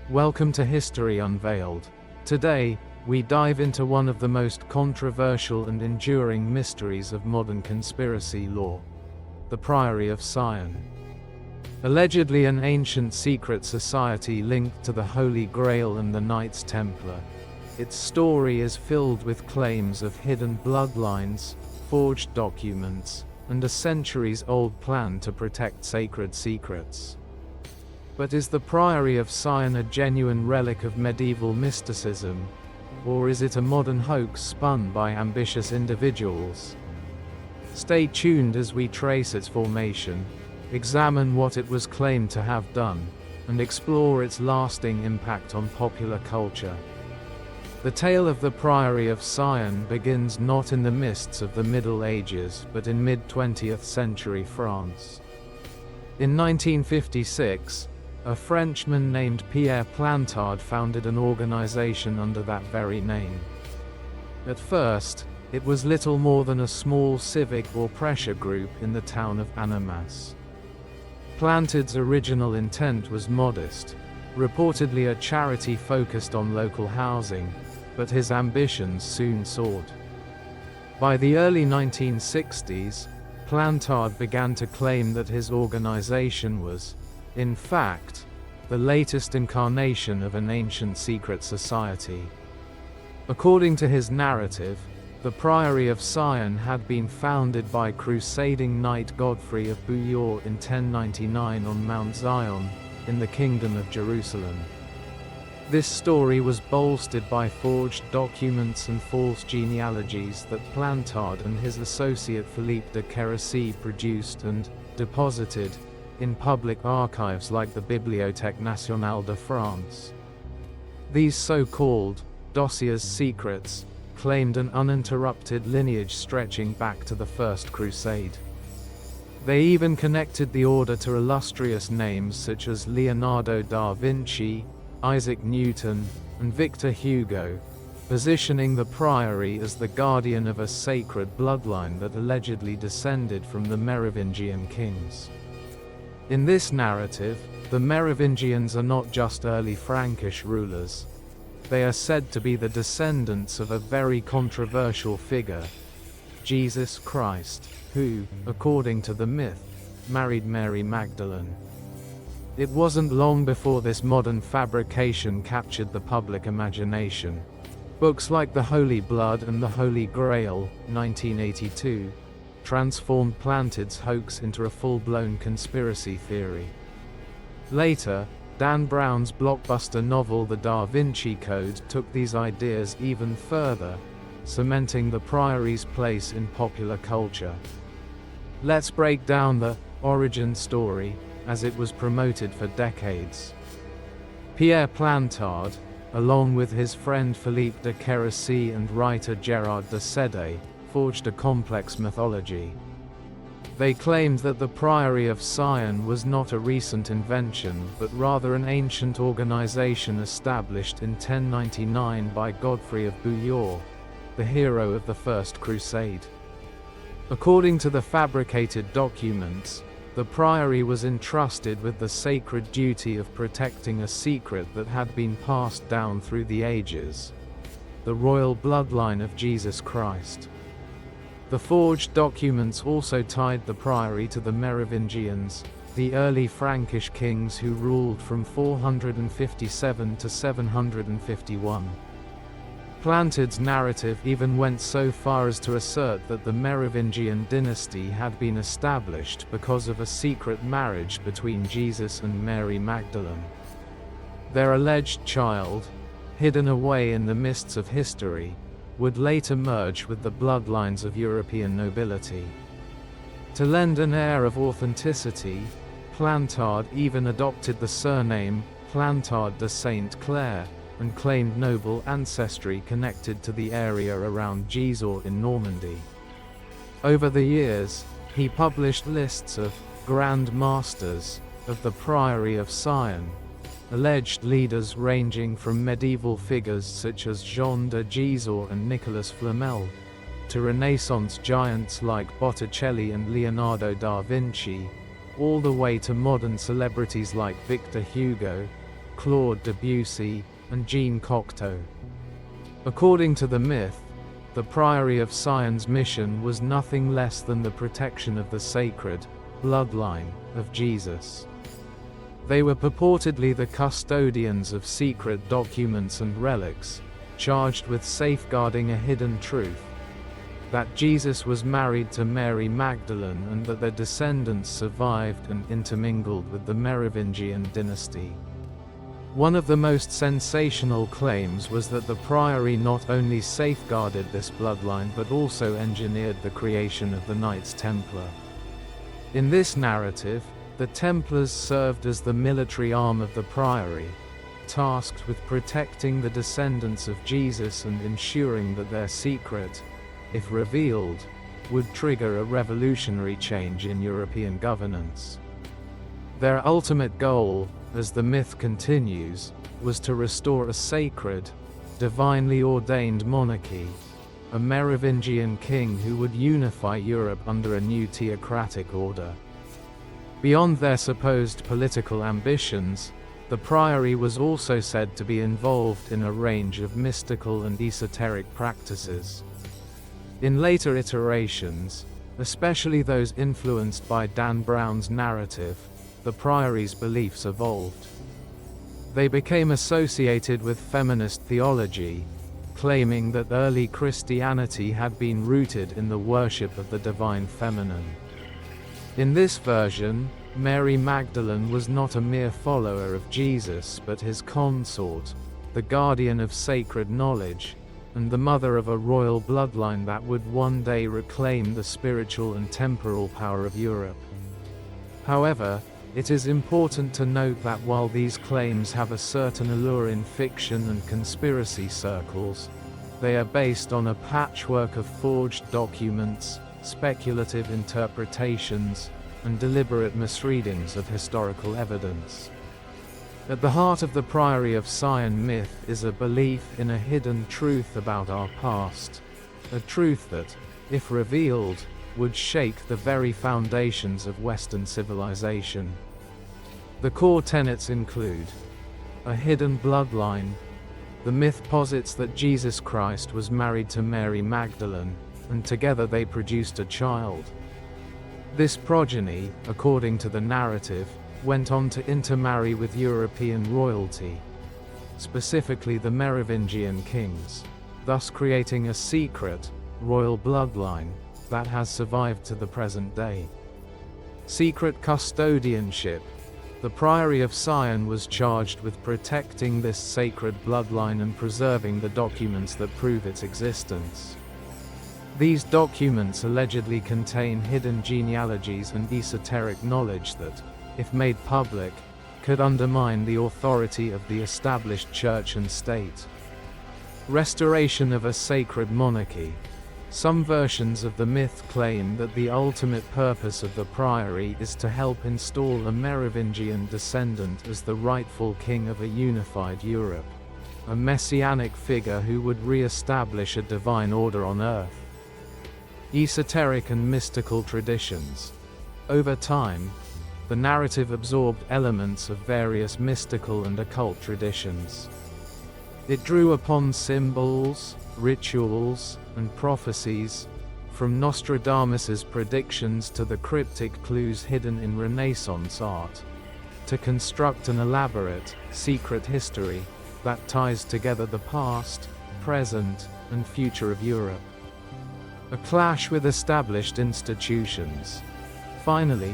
Welcome to History Unveiled. Today, we dive into one of the most controversial and enduring mysteries of modern conspiracy lore: the Priory of Sion. Allegedly an ancient secret society linked to the Holy Grail and the Knights Templar, its story is filled with claims of hidden bloodlines, forged documents, and a centuries-old plan to protect sacred secrets. But is the Priory of Sion a genuine relic of medieval mysticism, or is it a modern hoax spun by ambitious individuals? Stay tuned as we trace its formation, examine what it was claimed to have done, and explore its lasting impact on popular culture. The tale of the Priory of Sion begins not in the mists of the Middle Ages but in mid-20th century France. In 1956, a Frenchman named Pierre Plantar founded an organization under that very name. At first, it was little more than a small civic or pressure group in the town of Annemasse. Plantar's original intent was modest, reportedly a charity focused on local housing, but his ambitions soon soared. By the early 1960s, Plantar began to claim that his organization was, in fact, the latest incarnation of an ancient secret society. According to his narrative, the Priory of Sion had been founded by crusading knight Godfrey of Bouillon in 1099 on Mount Zion, in the Kingdom of Jerusalem. This story was bolstered by forged documents and false genealogies that Plantar and his associate Philippe de Kérisy produced and deposited in public archives like the Bibliothèque Nationale de France. These so-called Dossiers Secrets claimed an uninterrupted lineage stretching back to the First Crusade. They even connected the order to illustrious names such as Leonardo da Vinci, Isaac Newton, and Victor Hugo, positioning the Priory as the guardian of a sacred bloodline that allegedly descended from the Merovingian kings. In this narrative, the Merovingians are not just early Frankish rulers. They are said to be the descendants of a very controversial figure, Jesus Christ, who, according to the myth, married Mary Magdalene. It wasn't long before this modern fabrication captured the public imagination. Books like The Holy Blood and The Holy Grail, 1982, transformed Plantar's hoax into a full-blown conspiracy theory. Later, Dan Brown's blockbuster novel The Da Vinci Code took these ideas even further, cementing the Priory's place in popular culture. Let's break down the origin story, as it was promoted for decades. Pierre Plantar, along with his friend Philippe de Kérisy and writer Gérard de Sédé, forged a complex mythology. They claimed that the Priory of Sion was not a recent invention but rather an ancient organization established in 1099 by Godfrey of Bouillon, the hero of the First Crusade. According to the fabricated documents, the Priory was entrusted with the sacred duty of protecting a secret that had been passed down through the ages: the royal bloodline of Jesus Christ. The forged documents also tied the Priory to the Merovingians, the early Frankish kings who ruled from 457 to 751. Plantar's narrative even went so far as to assert that the Merovingian dynasty had been established because of a secret marriage between Jesus and Mary Magdalene. Their alleged child, hidden away in the mists of history, would later merge with the bloodlines of European nobility. To lend an air of authenticity, Plantar even adopted the surname Plantar de Saint Clair, and claimed noble ancestry connected to the area around Gisors in Normandy. Over the years, he published lists of Grand Masters of the Priory of Sion, alleged leaders ranging from medieval figures such as Jean de Gisors and Nicolas Flamel, to Renaissance giants like Botticelli and Leonardo da Vinci, all the way to modern celebrities like Victor Hugo, Claude Debussy and Jean Cocteau. According to the myth, the Priory of Sion's mission was nothing less than the protection of the sacred bloodline of Jesus. They were purportedly the custodians of secret documents and relics, charged with safeguarding a hidden truth: that Jesus was married to Mary Magdalene and that their descendants survived and intermingled with the Merovingian dynasty. One of the most sensational claims was that the priory not only safeguarded this bloodline but also engineered the creation of the Knights Templar. In this narrative, the Templars served as the military arm of the priory, tasked with protecting the descendants of Jesus and ensuring that their secret, if revealed, would trigger a revolutionary change in European governance. Their ultimate goal, as the myth continues, was to restore a sacred, divinely ordained monarchy, a Merovingian king who would unify Europe under a new theocratic order. Beyond their supposed political ambitions, the priory was also said to be involved in a range of mystical and esoteric practices. In later iterations, especially those influenced by Dan Brown's narrative, the priory's beliefs evolved. They became associated with feminist theology, claiming that early Christianity had been rooted in the worship of the divine feminine. In this version, Mary Magdalene was not a mere follower of Jesus but his consort, the guardian of sacred knowledge, and the mother of a royal bloodline that would one day reclaim the spiritual and temporal power of Europe. However, it is important to note that while these claims have a certain allure in fiction and conspiracy circles, they are based on a patchwork of forged documents, speculative interpretations, and deliberate misreadings of historical evidence. At the heart of the Priory of Sion myth is a belief in a hidden truth about our past, a truth that, if revealed, would shake the very foundations of Western civilization. The core tenets include a hidden bloodline. The myth posits that Jesus Christ was married to Mary Magdalene, and together they produced a child. This progeny, according to the narrative, went on to intermarry with European royalty, specifically the Merovingian kings, thus creating a secret, royal bloodline that has survived to the present day. Secret custodianship. The Priory of Sion was charged with protecting this sacred bloodline and preserving the documents that prove its existence. These documents allegedly contain hidden genealogies and esoteric knowledge that, if made public, could undermine the authority of the established church and state. Restoration of a sacred monarchy. Some versions of the myth claim that the ultimate purpose of the priory is to help install a Merovingian descendant as the rightful king of a unified Europe, a messianic figure who would re-establish a divine order on earth. Esoteric and mystical traditions. Over time, the narrative absorbed elements of various mystical and occult traditions. It drew upon symbols, rituals, and prophecies, from Nostradamus's predictions to the cryptic clues hidden in Renaissance art, to construct an elaborate, secret history that ties together the past, present, and future of Europe. A clash with established institutions. Finally,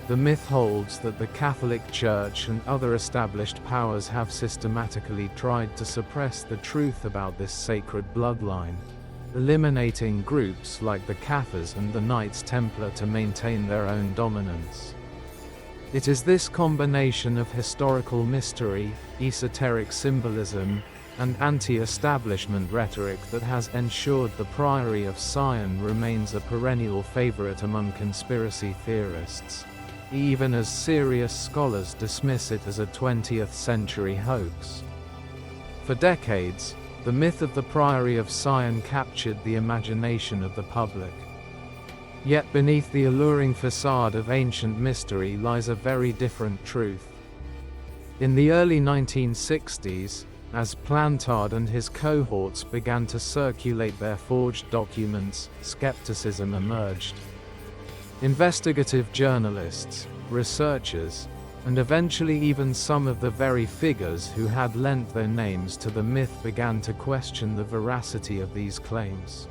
the myth holds that the Catholic Church and other established powers have systematically tried to suppress the truth about this sacred bloodline, eliminating groups like the Cathars and the Knights Templar to maintain their own dominance. It is this combination of historical mystery, esoteric symbolism, and anti-establishment rhetoric that has ensured the Priory of Sion remains a perennial favorite among conspiracy theorists, even as serious scholars dismiss it as a 20th century hoax. For decades, the myth of the Priory of Sion captured the imagination of the public. Yet beneath the alluring facade of ancient mystery lies a very different truth. In the early 1960s, as Plantar and his cohorts began to circulate their forged documents, skepticism emerged. Investigative journalists, researchers, and eventually even some of the very figures who had lent their names to the myth began to question the veracity of these claims.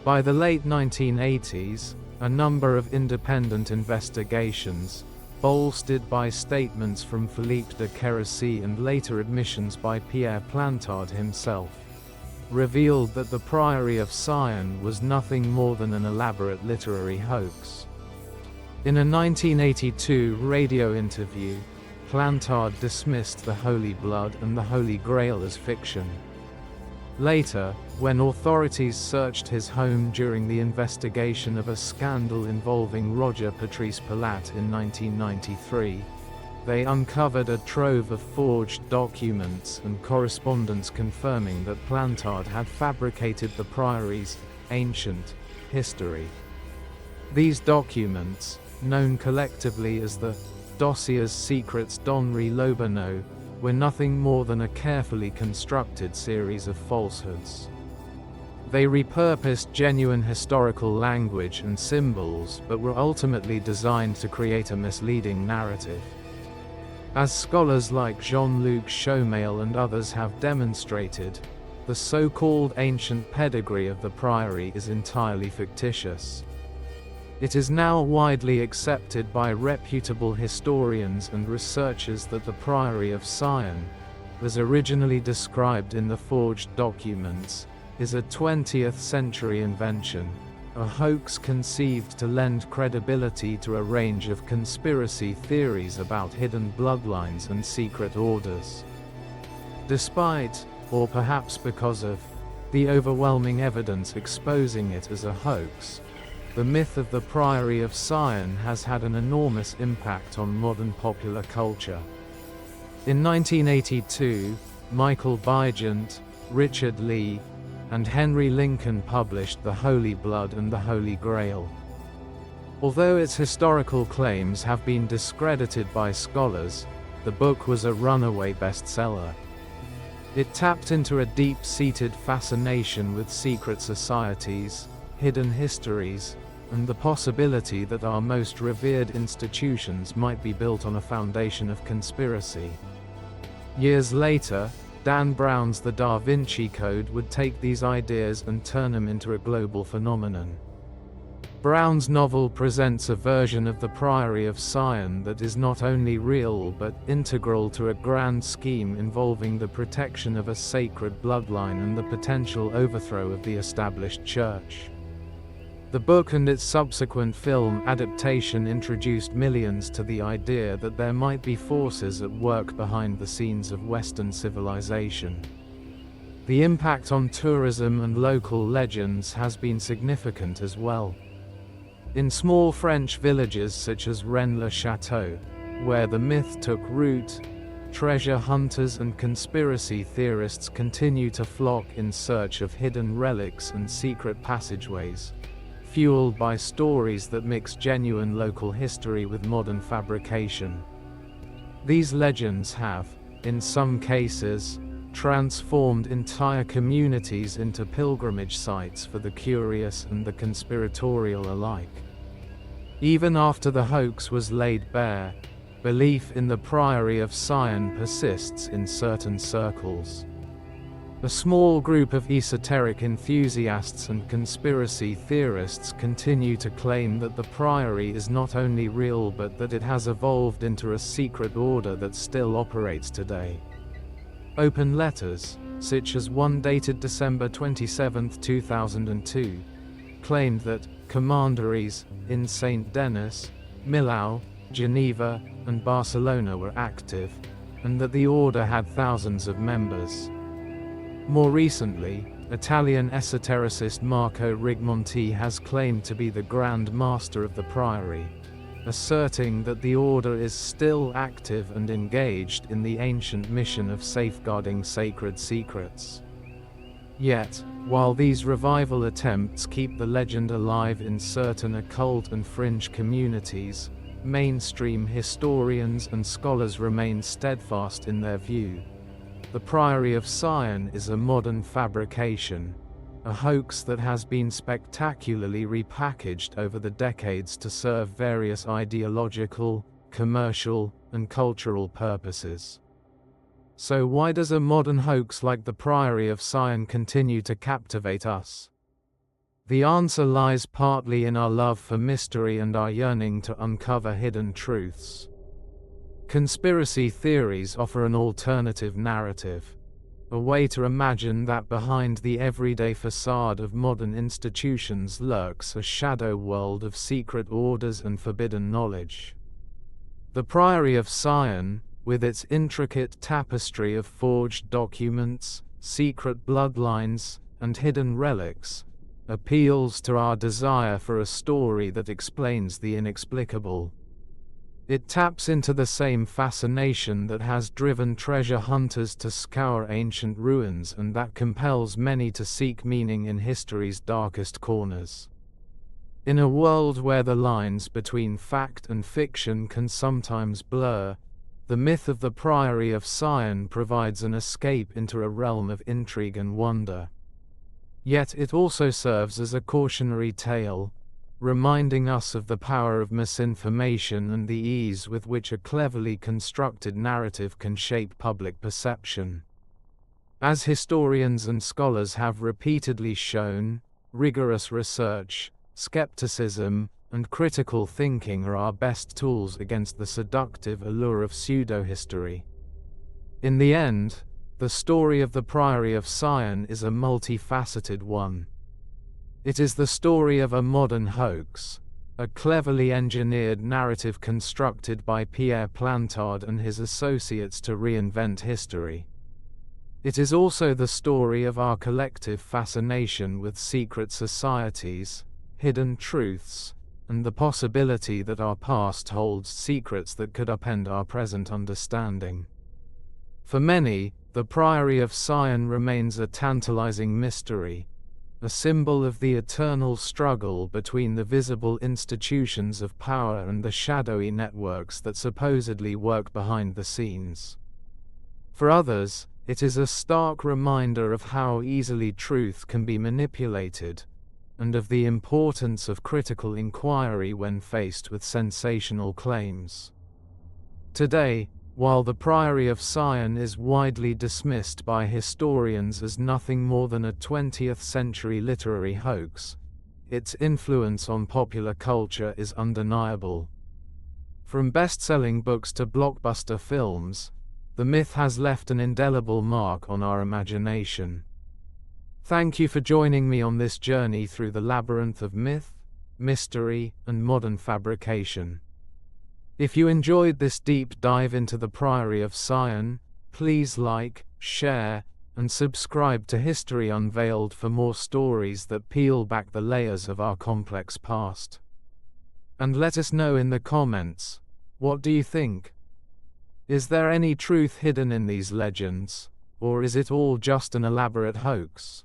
By the late 1980s, a number of independent investigations, bolstered by statements from Philippe de Kérisy and later admissions by Pierre Plantar himself, revealed that the Priory of Sion was nothing more than an elaborate literary hoax. In a 1982 radio interview, Plantar dismissed the Holy Blood and the Holy Grail as fiction. Later, when authorities searched his home during the investigation of a scandal involving Roger Patrice Pilat in 1993, they uncovered a trove of forged documents and correspondence confirming that Plantar had fabricated the Priory's ancient history. These documents, known collectively as the Dossiers Secrets d'Henri Lobinot, were nothing more than a carefully constructed series of falsehoods. They repurposed genuine historical language and symbols but were ultimately designed to create a misleading narrative. As scholars like Jean-Luc Chaumail and others have demonstrated, the so-called ancient pedigree of the Priory is entirely fictitious. It is now widely accepted by reputable historians and researchers that the Priory of Sion, as originally described in the forged documents, is a 20th century invention, a hoax conceived to lend credibility to a range of conspiracy theories about hidden bloodlines and secret orders. Despite, or perhaps because of, the overwhelming evidence exposing it as a hoax, the myth of the Priory of Sion has had an enormous impact on modern popular culture. In 1982, Michael Bygent, Richard Lee, and Henry Lincoln published The Holy Blood and the Holy Grail. Although its historical claims have been discredited by scholars, the book was a runaway bestseller. It tapped into a deep-seated fascination with secret societies, hidden histories, and the possibility that our most revered institutions might be built on a foundation of conspiracy. Years later, Dan Brown's The Da Vinci Code would take these ideas and turn them into a global phenomenon. Brown's novel presents a version of the Priory of Sion that is not only real but integral to a grand scheme involving the protection of a sacred bloodline and the potential overthrow of the established church. The book and its subsequent film adaptation introduced millions to the idea that there might be forces at work behind the scenes of Western civilization. The impact on tourism and local legends has been significant as well. In small French villages such as Rennes-le-Château, where the myth took root, treasure hunters and conspiracy theorists continue to flock in search of hidden relics and secret passageways, fueled by stories that mix genuine local history with modern fabrication. These legends have, in some cases, transformed entire communities into pilgrimage sites for the curious and the conspiratorial alike. Even after the hoax was laid bare, belief in the Priory of Sion persists in certain circles. A small group of esoteric enthusiasts and conspiracy theorists continue to claim that the Priory is not only real but that it has evolved into a secret order that still operates today. Open letters, such as one dated December 27, 2002, claimed that commanderies in Saint Denis, Millau, Geneva, and Barcelona were active, and that the order had thousands of members. More recently, Italian esotericist Marco Rigmonti has claimed to be the Grand Master of the Priory, asserting that the order is still active and engaged in the ancient mission of safeguarding sacred secrets. Yet, while these revival attempts keep the legend alive in certain occult and fringe communities, mainstream historians and scholars remain steadfast in their view. The Priory of Sion is a modern fabrication, a hoax that has been spectacularly repackaged over the decades to serve various ideological, commercial, and cultural purposes. So why does a modern hoax like the Priory of Sion continue to captivate us? The answer lies partly in our love for mystery and our yearning to uncover hidden truths. Conspiracy theories offer an alternative narrative, a way to imagine that behind the everyday facade of modern institutions lurks a shadow world of secret orders and forbidden knowledge. The Priory of Sion, with its intricate tapestry of forged documents, secret bloodlines, and hidden relics, appeals to our desire for a story that explains the inexplicable. It taps into the same fascination that has driven treasure hunters to scour ancient ruins and that compels many to seek meaning in history's darkest corners. In a world where the lines between fact and fiction can sometimes blur, the myth of the Priory of Sion provides an escape into a realm of intrigue and wonder. Yet it also serves as a cautionary tale, reminding us of the power of misinformation and the ease with which a cleverly constructed narrative can shape public perception. As historians and scholars have repeatedly shown, rigorous research, skepticism, and critical thinking are our best tools against the seductive allure of pseudo-history. In the end, the story of the Priory of Sion is a multifaceted one. It is the story of a modern hoax, a cleverly engineered narrative constructed by Pierre Plantar and his associates to reinvent history. It is also the story of our collective fascination with secret societies, hidden truths, and the possibility that our past holds secrets that could upend our present understanding. For many, the Priory of Sion remains a tantalizing mystery, a symbol of the eternal struggle between the visible institutions of power and the shadowy networks that supposedly work behind the scenes. For others, it is a stark reminder of how easily truth can be manipulated, and of the importance of critical inquiry when faced with sensational claims. Today, while the Priory of Sion is widely dismissed by historians as nothing more than a 20th-century literary hoax, its influence on popular culture is undeniable. From best-selling books to blockbuster films, the myth has left an indelible mark on our imagination. Thank you for joining me on this journey through the labyrinth of myth, mystery, and modern fabrication. If you enjoyed this deep dive into the Priory of Sion, please like, share, and subscribe to History Unveiled for more stories that peel back the layers of our complex past. And let us know in the comments, what do you think? Is there any truth hidden in these legends, or is it all just an elaborate hoax?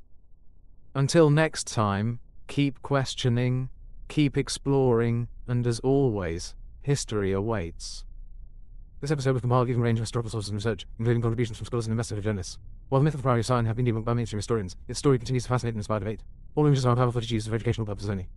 Until next time, keep questioning, keep exploring, and as always, history awaits. This episode was compiled using a range of historical sources and research, including contributions from scholars and investigative journalists. While the myth of the Priory of Sion have been debunked by mainstream historians, its story continues to fascinate and inspire debate. All images are powerful footage used for educational purposes only.